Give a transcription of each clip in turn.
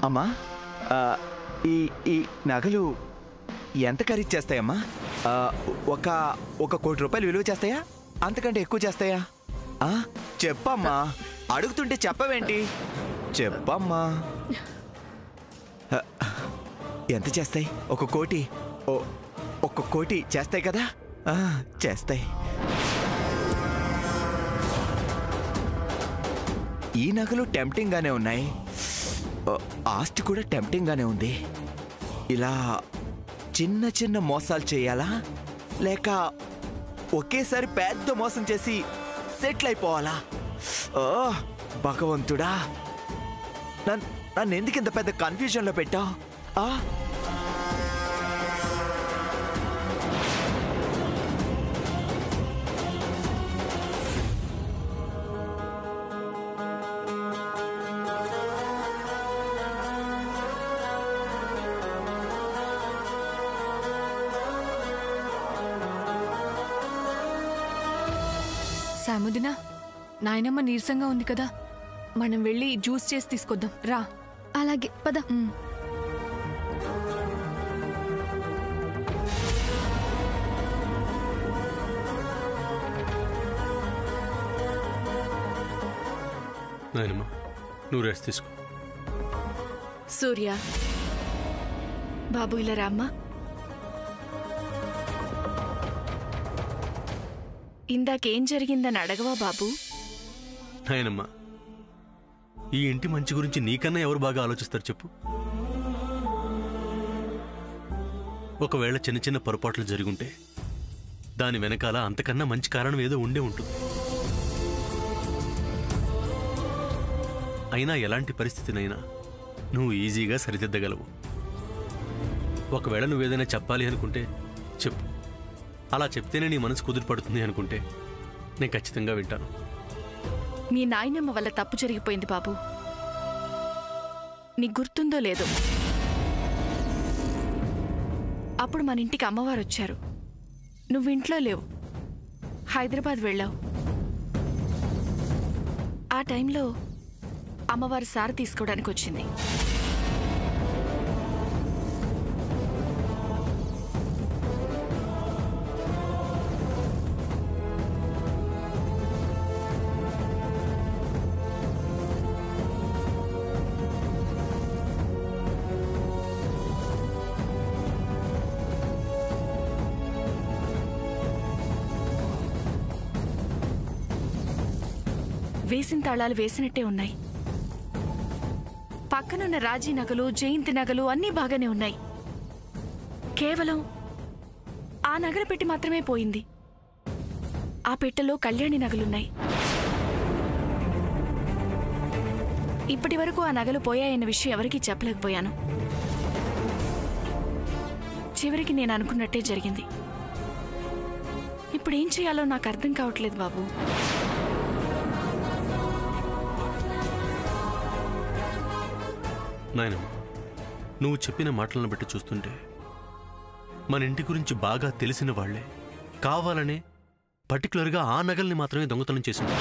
అమ్మా, ఈ ఈ నగలు ఎంత ఖరీదు చేస్తాయమ్మా? ఒక 1 కోటి రూపాయలు విలువ చేస్తాయా? అంతకంటే ఎక్కువ చేస్తాయా? చెప్పమ్మా, అడుగుతుంటే చెప్పవేంటి? చెప్పమ్మా. ఎంత చేస్తాయి? 1 కోటి? 1 కోటి చేస్తాయి కదా? చేస్తాయి. ఈ నగలు టెంప్టింగ్ గానే ఉన్నాయి, ఆస్తి కూడా టెంప్టింగ్ గానే ఉంది. ఇలా చిన్న చిన్న మోసాలు చేయాలా, లేక ఒకేసారి పెద్ద మోసం చేసి సెటిల్ అయిపోవాలా? భగవంతుడా, నన్ను ఎందుకు ఇంత పెద్ద కన్ఫ్యూజన్లో పెట్టావు? సాముదినా, నాయనమ్మ నీరసంగా ఉంది కదా, మనం వెళ్ళి జ్యూస్ చేసి తీసుకొద్దాం రా. అలాగే పద. నాయనమ్మ, నువ్వు రెస్ట్ తీసుకో. సూర్య బాబు, ఇలా రామ్మా. ఇందాకేం జరిగిందని అడగవా బాబు? నాయనమ్మ, ఈ ఇంటి మంచి గురించి నీకన్నా ఎవరు బాగా ఆలోచిస్తారు చెప్పు? ఒకవేళ చిన్న చిన్న పొరపాట్లు జరుగుంటే దాని వెనకాల అంతకన్నా మంచి కారణం ఏదో ఉండే ఉంటుంది. అయినా ఎలాంటి పరిస్థితినైనా నువ్వు ఈజీగా సరిదిద్దగలవు. ఒకవేళ నువ్వేదైనా చెప్పాలి అనుకుంటే చెప్పు. అలా చెప్తేనే నీ మనసు కుదిరిపడుతుంది అనుకుంటే నేను ఖచ్చితంగా వింటాను. మీ నాయనమ్మ వల్ల తప్పు జరిగిపోయింది బాబు. నీకు గుర్తుందో లేదో, అప్పుడు మన ఇంటికి అమ్మవారు వచ్చారు. నువ్వు ఇంట్లో లేవు, హైదరాబాద్ వెళ్ళావు. ఆ టైంలో అమ్మవారు సార తీసుకోవడానికి వచ్చింది. వేసిన తాళాలు వేసినట్టే ఉన్నాయి. పక్కనున్న రాజీ నగలు, జయంతి నగలు అన్నీ బాగానే ఉన్నాయి. కేవలం ఆ నగల పెట్టి మాత్రమే పోయింది. ఆ పెట్టెలో కళ్యాణి నగలున్నాయి. ఇప్పటి వరకు ఆ నగలు పోయాయన్న విషయం ఎవరికీ చెప్పలేకపోయాను. చివరికి నేను అనుకున్నట్టే జరిగింది. ఇప్పుడేం చేయాలో నాకు అర్థం కావట్లేదు బాబు. నాయనమ్మ, నువ్వు చెప్పిన మాటలను బట్టి చూస్తుంటే మన ఇంటి గురించి బాగా తెలిసిన వాళ్లే కావాలనే పర్టికులర్గా ఆ నగల్ని మాత్రమే దొంగతనం చేసింది.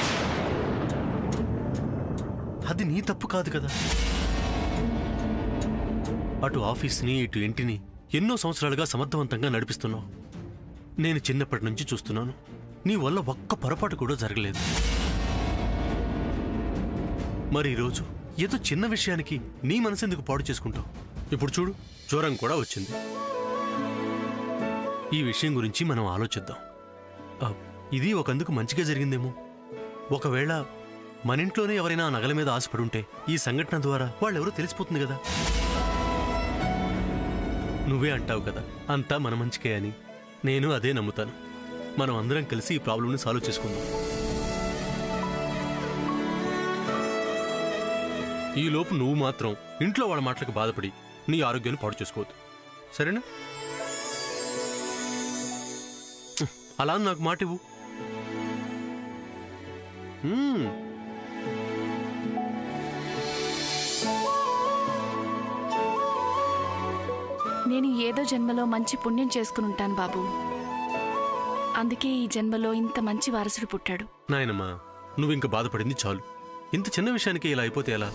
అది నీ తప్పు కాదు కదా. అటు ఆఫీస్ని ఇటు ఇంటిని ఎన్నో సంవత్సరాలుగా సమర్థవంతంగా నడిపిస్తున్నావు. నేను చిన్నప్పటి నుంచి చూస్తున్నాను. నీ వల్ల ఒక్క పొరపాటు కూడా జరగలేదు. మరి ఈరోజు ఏదో చిన్న విషయానికి నీ మనసు ఎందుకు పాడు చేసుకుంటావు? ఇప్పుడు చూడు, జ్వరం కూడా వచ్చింది. ఈ విషయం గురించి మనం ఆలోచిద్దాం. ఇది ఒకందుకు మంచిగా జరిగిందేమో. ఒకవేళ మన ఇంట్లోనే ఎవరైనా నగల మీద ఆశపడుంటే ఈ సంఘటన ద్వారా వాళ్ళెవరో తెలిసిపోతుంది కదా. నువ్వే అంటావు కదా అంతా మన మంచికే అని. నేను అదే నమ్ముతాను. మనం అందరం కలిసి ఈ ప్రాబ్లంని సాల్వ్ చేసుకుందాం. ఈలోపు నువ్వు మాత్రం ఇంట్లో వాళ్ళ మాటలకు బాధపడి నీ ఆరోగ్యాన్ని పాడు చేసుకోవద్దు, సరేనా? అలా నాకు మాట ఇవ్వు. నేను ఏదో జన్మలో మంచి పుణ్యం చేసుకుని ఉంటాను బాబు. అందుకే ఈ జన్మలో ఇంత మంచి వారసుడు పుట్టాడు. నాయనమ్మా, నువ్వు ఇంక బాధపడింది చాలు. ఇంత చిన్న విషయానికి ఇలా అయిపోతే ఎలా?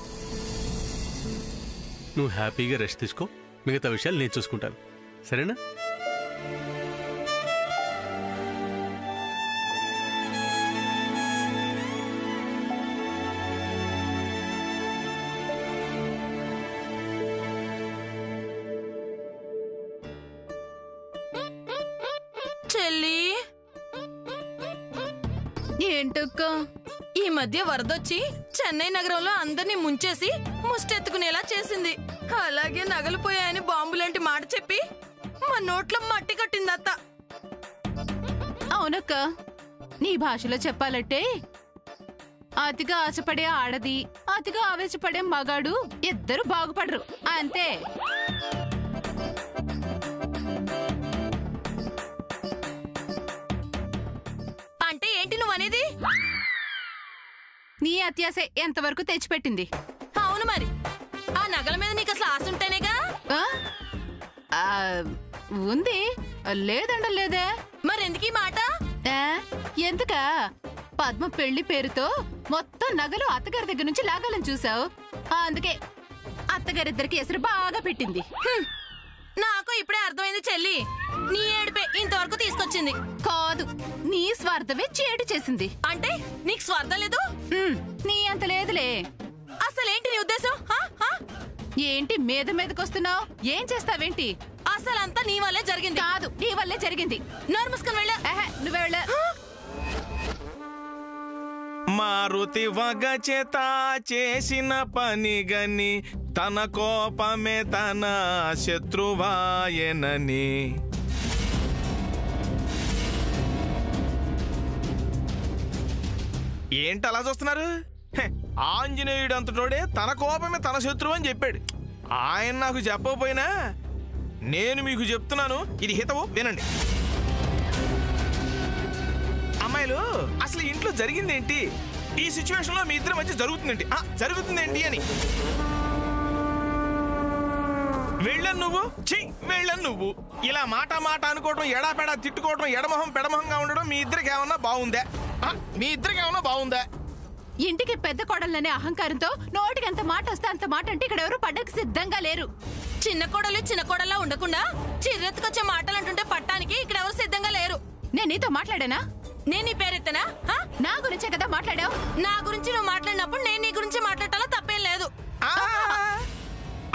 నువ్వు హ్యాపీగా రెస్ట్ తీసుకో, మిగతా విషయాలు నేను చూసుకుంటాను, సరేనా? చెల్లి, ఏంటక్క ఈ మధ్య వరదొచ్చి చెన్నై నగరంలో అందరినీ ముంచేసి ముష్టెత్తుకునేలా చేసింది. అలాగే నగలు పోయాయని బాంబులాంటి మాట చెప్పి మా నోట్లో మట్టి కట్టిందత్త. అవునక్క, నీ భాషలో చెప్పాలంటే అతిగా ఆశపడే ఆడది, అతిగా ఆవేశపడే మగాడు ఇద్దరు బాగుపడరు, అంతే. అంటే ఏంటి నువ్వనేది? నీ అత్యాసే ఎంతవరకు తెచ్చిపెట్టింది. అవును మరి, ఆ నగల మీద నీకు అసలు ఆశ ఉంటేనేగా. ఉంది, లేదండ లేదే. మరెందుకు ఈ మాట? ఎందుకా? పద్మ పెళ్లి పేరుతో మొత్తం నగలు అత్తగారి దగ్గర నుంచి లాగాలని చూసావు, అందుకే అత్తగారిద్దరికి ఎసరు బాగా పెట్టింది. నాకు ఇప్పుడే అర్థమైంది చెల్లి, నీ ఏడుపే ఇంతవరకు తీసుకొచ్చింది. కాదు, నీ స్వార్థమే చేటు చేసింది. అంటే నీకు స్వార్థం లేదు? నీ అంత లేదులే. అసలేంటి నీ ఉద్దేశం? ఏంటి మీద మీదకొస్తున్నావు? ఏం చేస్తావేంటి? అసలంతా నీ వల్లే జరిగింది. కాదు, నీ వల్లే జరిగింది. నోరు మూసుకొని వెళ్ళా. నువ్వే వెళ్ళా. మారుతి వగ చేత చేసిన పని గని తన కోపమే తన శత్రువాయనని. ఏంటి అలా చూస్తున్నారు? ఆంజనేయుడు అంతటోడే తన కోపమే తన శత్రువు అని చెప్పాడు. ఆయన నాకు చెప్పకపోయినా నేను మీకు చెప్తున్నాను, ఇది హితవు, వినండి. అమ్మాయిలు, అసలు ఇంట్లో జరిగిందేంటి, ఈ సిచ్యువేషన్ లో మీ ఇద్దరి మధ్య జరుగుతుందేంటి అని. వెళ్ళను నువ్వు ఇలా మాట అనుకోవడం, ఎడాపెడా తిట్టుకోవడం, ఎడమొహం పెడమొహంగా ఉండడం మీ ఇద్దరికి ఏమన్నా బాగుందా? ఇంటికి పెద్ద కోడలనే అహంకారంతో నోటికి ఎంత మాట వస్తే అంత మాట అంటే ఇక్కడ ఎవరు పడ్డకు సిద్ధంగా లేరు. చిన్న కోడలా ఉండకుండా చిర్రెత్తుకొచ్చే మాటలు అంటుంటే పట్టానికి ఇక్కడ ఎవరు సిద్ధంగా లేరు. నేను నీతో మాట్లాడానా? నేను నీ పేరెత్తనా? నా గురించే కదా మాట్లాడావు. నా గురించి నువ్వు మాట్లాడినప్పుడు నేను నీ గురించి మాట్లాడటంలో తప్పేం లేదు.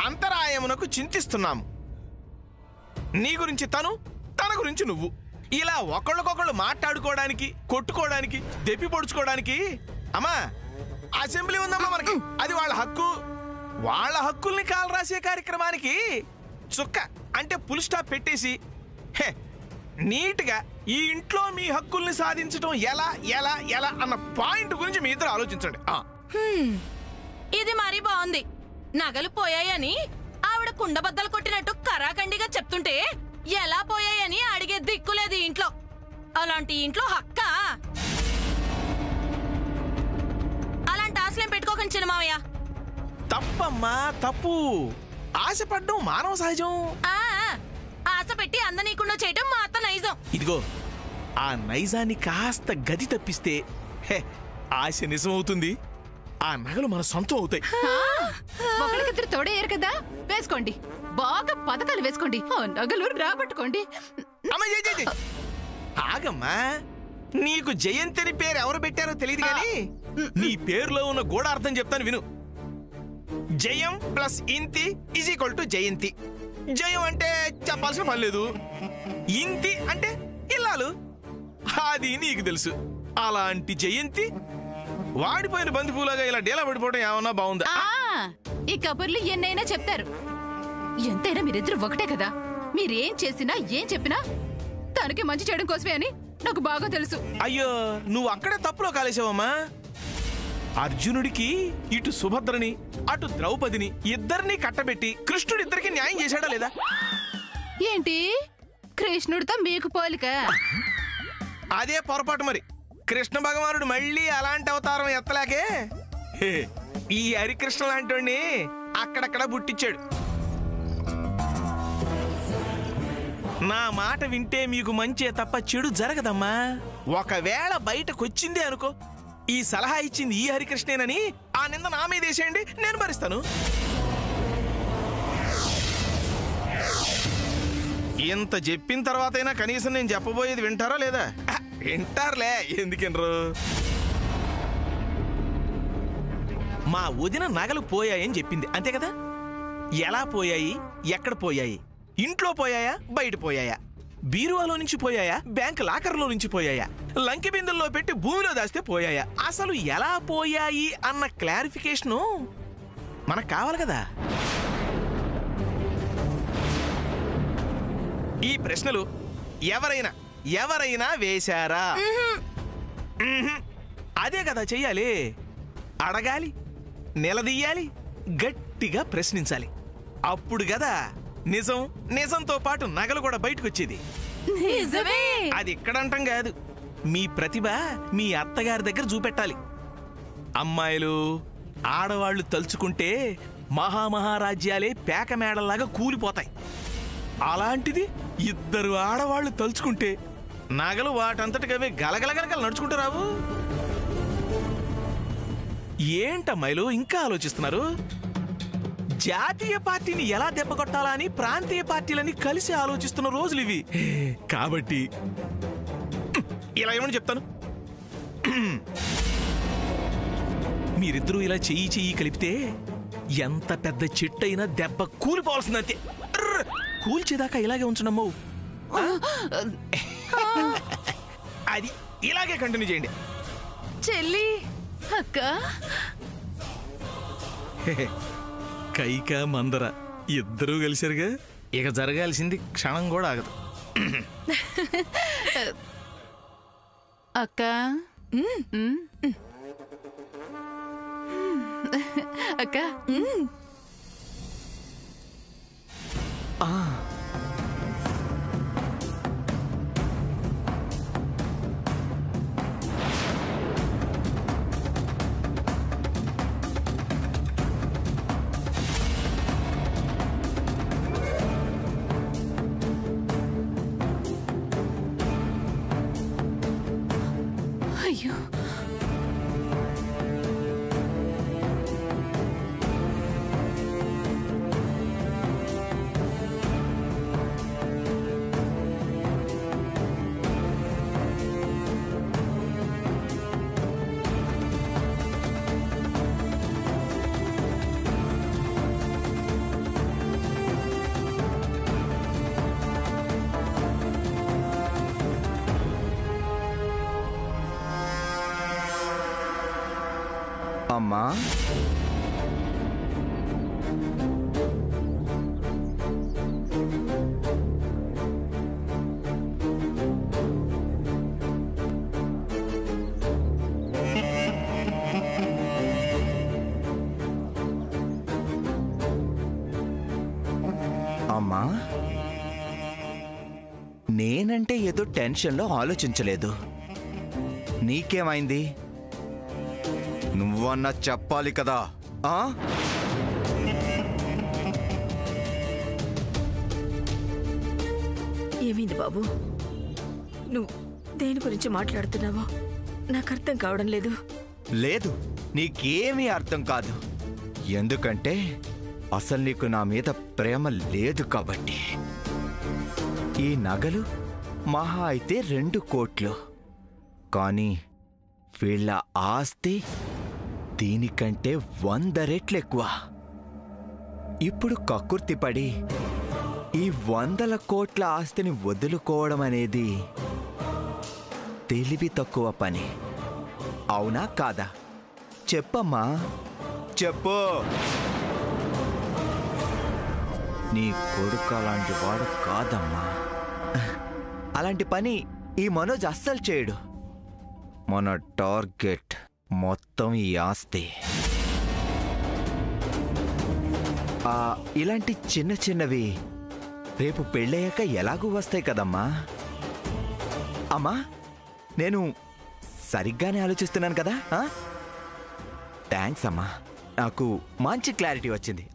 అంతరాయమునకు చింతిస్తున్నాము. నీ గురించి తన గురించి నువ్వు, ఇలా ఒకళ్ళకొకళ్ళు మాట్లాడుకోవడానికి, కొట్టుకోవడానికి, దెప్పి పొడుచుకోవడానికి అమ్మా అసెంబ్లీ ఉందమ్మా మనకి, అది వాళ్ళ హక్కు. వాళ్ళ హక్కుల్ని కాలు రాసే కార్యక్రమానికి చుక్క అంటే ఫుల్ స్టాప్ పెట్టేసి నీట్గా ఈ ఇంట్లో మీ హక్కుల్ని సాధించడం ఎలా ఎలా ఎలా అన్న పాయింట్ గురించి మీ ఇద్దరు ఆలోచించండి. ఇది మరీ బాగుంది. నగలు పోయాయని ఆవిడ కుండబద్దలు కొట్టినట్టు కరాఖండిగా చెప్తుంటే ఎలా పోయాయని అడిగే దిక్కులేదు ఇంట్లో. అలాంటి ఇంట్లో హక్క? అలాంటి ఆశలేం పెట్టుకోకండి చిన్నమావయ్య. తప్పమ్మా, తప్పు. ఆశపడ్డం మానవ సహజం. ఆశ పెట్టి అందనీకుండా చేయటం మా అత్త నైజం. ఇదిగో, ఆ నైజాన్ని కాస్త గది తప్పిస్తే ఆశ నిజమవుతుంది, ఆ నగలు మన సొంతం అవుతాయి. ఒకరికిద్దరు తోడయ్యారు కదా, వేసుకోండి, బాగా పథకాలు వేసుకోండి, ఆ నగలు రాబట్టుకోండి. ఆగమ్మా, నీకు జయంతి అని పేరు ఎవరు పెట్టారో తెలియదు కానీ నీ పేరులో ఉన్న గూఢార్థం చెప్తాను విను. జయం ప్లస్ ఇంతి ఈజ్ ఈక్వల్ టు జయంతి. జయం అంటే చెప్పాల్సిన పని లేదు, ఇంతి అంటే ఇల్లాలు, అది నీకు తెలుసు. అలాంటి జయంతి వాడిపోయిన బంతిపూలాగా ఇలా డేలా పడిపోవడం ఏమన్నా బాగుందా? ఈ కబుర్లు ఎన్నైనా చెప్తారు, ఎంతైనా మీరిద్దరు ఒకటే కదా. మీరేం చేసినా ఏం చెప్పినా తనకి మంచి చేయడం కోసమే అని నాకు బాగా తెలుసు. అయ్యో, నువ్వు అక్కడే తప్పులో కాలేసావమ్మా. అర్జునుడికి ఇటు సుభద్రని అటు ద్రౌపదిని ఇద్దరిని కట్టబెట్టి కృష్ణుడు ఇద్దరికి న్యాయం చేశాడా లేదా? ఏంటి, కృష్ణుడితో మీకు పోలిక? అదే పొరపాటు మరి. కృష్ణ భగవానుడు మళ్ళీ అలాంటి అవతారం ఎత్తలేకే ఈ హరికృష్ణ లాంటి అక్కడక్కడ పుట్టించాడు. నా మాట వింటే మీకు మంచే తప్ప చెడు జరగదమ్మా. ఒకవేళ బయటకొచ్చిందే అనుకో, ఈ సలహా ఇచ్చింది ఈ హరికృష్ణేనని ఆ నింద నా మీద వేసేయండి, నేను భరిస్తాను. ఇంత చెప్పిన తర్వాతైనా కనీసం నేను చెప్పబోయేది వింటారా లేదా? వింటారులే, ఎందుకినరు? మా వదిన నగలు పోయాయని చెప్పింది, అంతే కదా? ఎలా పోయాయి, ఎక్కడ పోయాయి? ఇంట్లో పోయాయా, బయట పోయాయా? బీరువాలో నుంచి పోయాయా, బ్యాంక్ లాకర్లో నుంచి పోయాయా, లంకి బిందుల్లో పెట్టి భూమిలో దాస్తే పోయాయా? అసలు ఎలా పోయాయి అన్న క్లారిఫికేషను మనకు కావాలి కదా. ఈ ప్రశ్నలు ఎవరైనా వేశారా? అదే కదా చెయ్యాలి. అడగాలి, నిలదీయాలి, గట్టిగా ప్రశ్నించాలి. అప్పుడు కదా నిజంతో పాటు నగలు కూడా బయటకు వచ్చేది. నిజమే. అది ఇక్కడంటాం కాదు, మీ ప్రతిభ మీ అత్తగారి దగ్గర చూపెట్టాలి. అమ్మాయిలు ఆడవాళ్లు తలుచుకుంటే మహామహారాజ్యాలే పేక మేడల్లాగా కూలిపోతాయి. అలాంటిది ఇద్దరు ఆడవాళ్లు తలుచుకుంటే నగలు వాటంతటికవే గలగలగలగల నడుచుకుంటూ రావు. ఏంటమ్మాయిలు ఇంకా ఆలోచిస్తున్నారు? జాతీయ పార్టీని ఎలా దెబ్బకొట్టాలా అని ప్రాంతీయ పార్టీలని కలిసి ఆలోచిస్తున్న రోజులు ఇవి. కాబట్టి ఇలా ఏమని చెప్తాను, మీరిద్దరూ ఇలా చెయ్యి కలిపితే ఎంత పెద్ద చెట్టు అయినా దెబ్బ కూలిపోవాల్సిందంతే. కూల్చేదాకా ఇలాగే ఉంచడమ్మో. అది ఇలాగే కంటిన్యూ చేయండి. చెల్లి, అక్క, కైక మందర ఇద్దరూ కలిసారుగా, ఇక జరగాల్సింది క్షణం కూడా ఆగదు. అక్క అక్క అయ్యో, అమ్మా, అమ్మా, నేనంటే ఏదో టెన్షన్లో ఆలోచించలేదు. నీకేమైంది? నువ్వన్నా చెప్పాలి కదా. ఏమైంది బాబు? నువ్వు దేని గురించి మాట్లాడుతున్నావో నాకు అర్థం కావడం లేదు. లేదు, నీకేమీ అర్థం కాదు. ఎందుకంటే అసలు నీకు నా మీద ప్రేమ లేదు కాబట్టి. ఈ నగలు మహా అయితే 2 కోట్లు, కానీ వీళ్ళ ఆస్తి దీనికంటే 100 రెట్లు ఎక్కువ. ఇప్పుడు కక్కుర్తిపడి ఈ 100 కోట్ల ఆస్తిని వదులుకోవడం అనేది తెలివి తక్కువ పని. అవునా కాదా? చెప్పమ్మా, చెప్పు. నీ కొడుకు అలాంటి వాడు కాదమ్మా. అలాంటి పని ఈ మనోజ్ అస్సలు చేయడు. మన టార్గెట్ మొత్తం ఈ ఆస్తి. ఇలాంటి చిన్నవి రేపు పెళ్ళయ్యాక ఎలాగూ వస్తాయి కదమ్మా. అమ్మా, నేను సరిగ్గానే ఆలోచిస్తున్నాను కదా? థ్యాంక్స్ అమ్మా, నాకు మంచి క్లారిటీ వచ్చింది.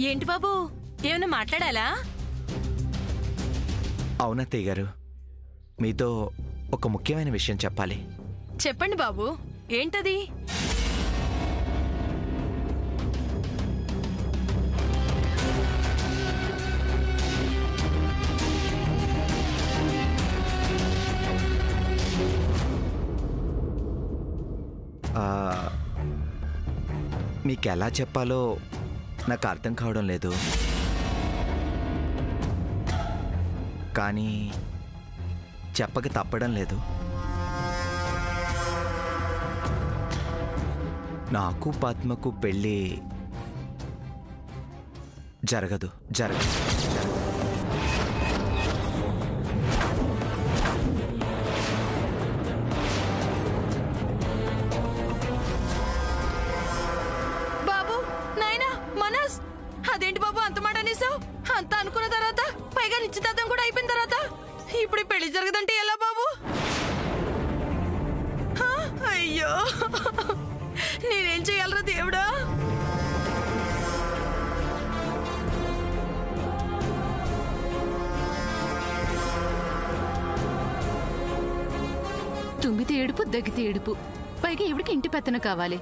ఏంటి బాబు, ఏమైనా మాట్లాడాలా? అవునత్తయ్య గారు, మీతో ఒక ముఖ్యమైన విషయం చెప్పాలి. చెప్పండి బాబు, ఏంటది? మీకు ఎలా చెప్పాలో నాకు అర్థం కావడం లేదు, కానీ చెప్పక తప్పడం లేదు. నాకు పద్మకు పెళ్ళి జరగదు. బాబు, నాయనా, మనస్, అదేంటి బాబు అంత మాట అనేసావు? అంతా అనుకున్న తర్వాత, పైగా నిశ్చితార్థం కూడా అయిపోయిన తర్వాత ఇప్పుడు ఈ పెళ్లి జరగదంటే ఎలా బాబు? అయ్యో, నేనేం చెయ్యాలరా దేవుడా? తుమ్మితే ఏడుపు, దగ్గితే ఏడుపు, పైగా ఇవిడికి ఇంటి పెత్తన కావాలి.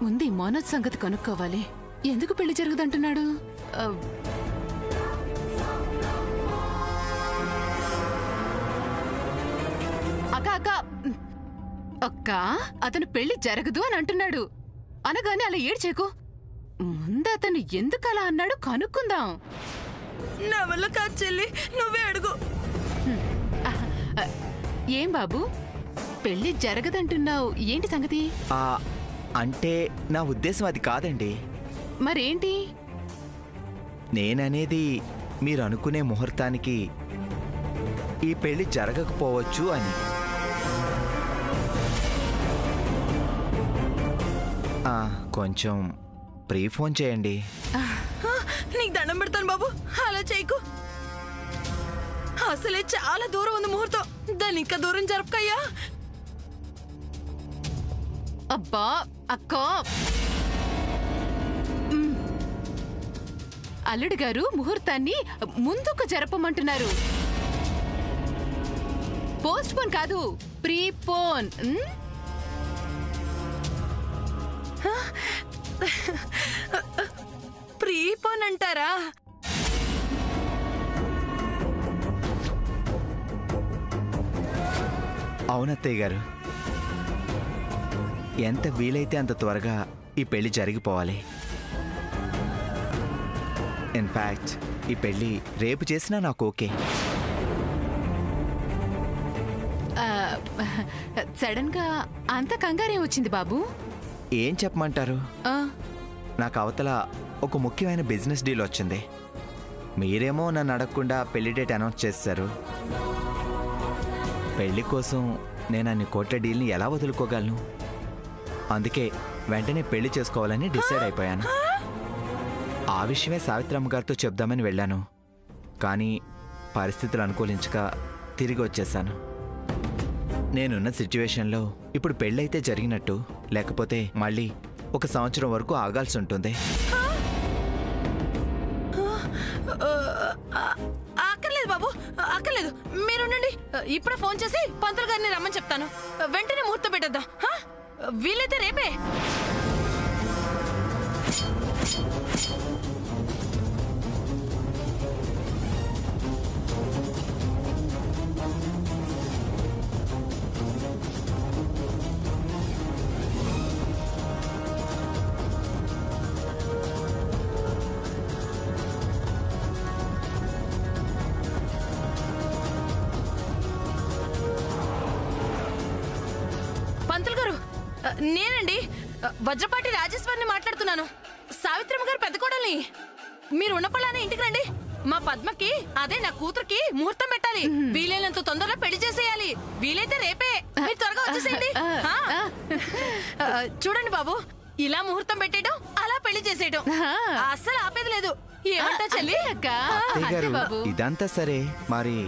ముందు ఈ మోనత్ సంగతి కనుక్కోవాలి. ఎందుకు పెళ్లి జరగదంటున్నాడు? అక్క అక్క అక్క, అతను పెళ్లి జరగదు అని అంటున్నాడు. అనగానే అలా ఏడ్చేకు. ముందు అతను ఎందుకు అలా అన్నాడు కనుక్కుందాం. నా వల్ల కాదు చెల్లి, నువ్వే అడుగు. ఏం బాబు, పెళ్లి జరగదంటున్నావు, ఏంటి సంగతి? అంటే నా ఉద్దేశం అది కాదండి. మరేంటి? నేననేది మీరు అనుకునే ముహూర్తానికి ఈ పెళ్లి జరగకపోవచ్చు అని. కొంచెం ప్రీ ఫోన్ చేయండి. నీకు దండం పెడతాను బాబు, అలా చేయకు. అసలే చాలా దూరం ఉంది ముహూర్తం, దాన్ని ఇంకా దూరం జరపకయ్యా. అబ్బా అక్క, అల్లుడు గారు ముహూర్తాన్ని ముందుకు జరపమంటున్నారు. పోస్ట్ పోన్ కాదు, ప్రీపోన్. ప్రీపోన్ అంటారా? అవునత్తయ్య గారు, ఎంత వీలైతే అంత త్వరగా ఈ పెళ్లి జరిగిపోవాలి. ఇన్ఫ్యాక్ట్ ఈ పెళ్లి రేపు చేసినా నాకు ఓకే. సడన్ గా అంత కంగారేం వచ్చింది బాబు? ఏం చెప్పమంటారు, నాకు అవతల ఒక ముఖ్యమైన బిజినెస్ డీల్ వచ్చింది. మీరేమో నన్ను అడగకుండా పెళ్లి డేట్ అనౌన్స్ చేశారు. పెళ్లి కోసం నేను అన్ని కోట్ల డీల్ని ఎలా వదులుకోగలను? అందుకే వెంటనే పెళ్లి చేసుకోవాలని డిసైడ్ అయిపోయాను. ఆ విషయమే సావిత్రమ్మ గారితో చెప్దామని వెళ్ళాను, కానీ పరిస్థితులు అనుకూలించక తిరిగి వచ్చేసాను. నేనున్న సిచ్యువేషన్లో ఇప్పుడు పెళ్ళైతే జరిగినట్టు, లేకపోతే మళ్ళీ 1 సంవత్సరం వరకు ఆగాల్సి ఉంటుంది. అక్కర్లేదు బాబు, అక్కర్లేదు, మీరుండండి. ఇప్పుడే ఫోన్ చేసి పంతులు గారిని రమ్మని చెప్తాను. వెంటనే ముహూర్తం పెట్టేద్దాం. వీలైతే రేపే. పంతులు గారు, నేనండి వజ్రపాటి రాజేశ్వరిని మాట్లాడుతున్నాను. సావిత్రమ్మ గారు పెద్ద కోడల్ని. మీరు ఉన్న పలానే ఇంటికి రండి. మా పద్మకి, అదే నా కూతురికి ముహూర్తం పెట్టాలి. వీలైనంత తొందరగా పెళ్లి చేసేయాలి. వీలైతే రేపే. మీరు త్వరగా వచ్చేసేయండి. చూడండి బాబు, ఇలా ముహూర్తం పెట్టేయడం, అలా పెళ్లి చేసేయడం, అస్సలు ఆపేది లేదు. ఏమంటా చెల్లి? ఇదంతా సరే, మరి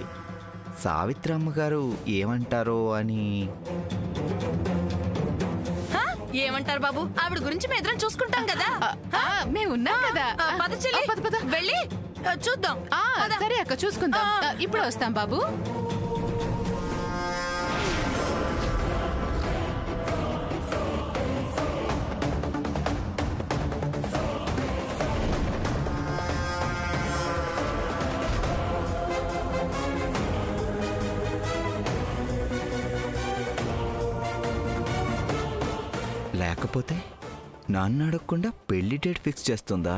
సావిత్రమ్మ గారు ఏమంటారో అని. ఏమంటారు బాబు? ఆవిడ గురించి మేము ఎదురు చూసుకుంటాం కదా. మేము ఉన్నాం కదా. పద చెల్లి, పద పద. వెళ్ళి చూద్దాం. సరే అక్క, చూసుకుందాం. ఇప్పుడు వస్తాం బాబు. లేకపోతే నాన్న అడగకుండా పెళ్లి డేట్ ఫిక్స్ చేస్తుందా?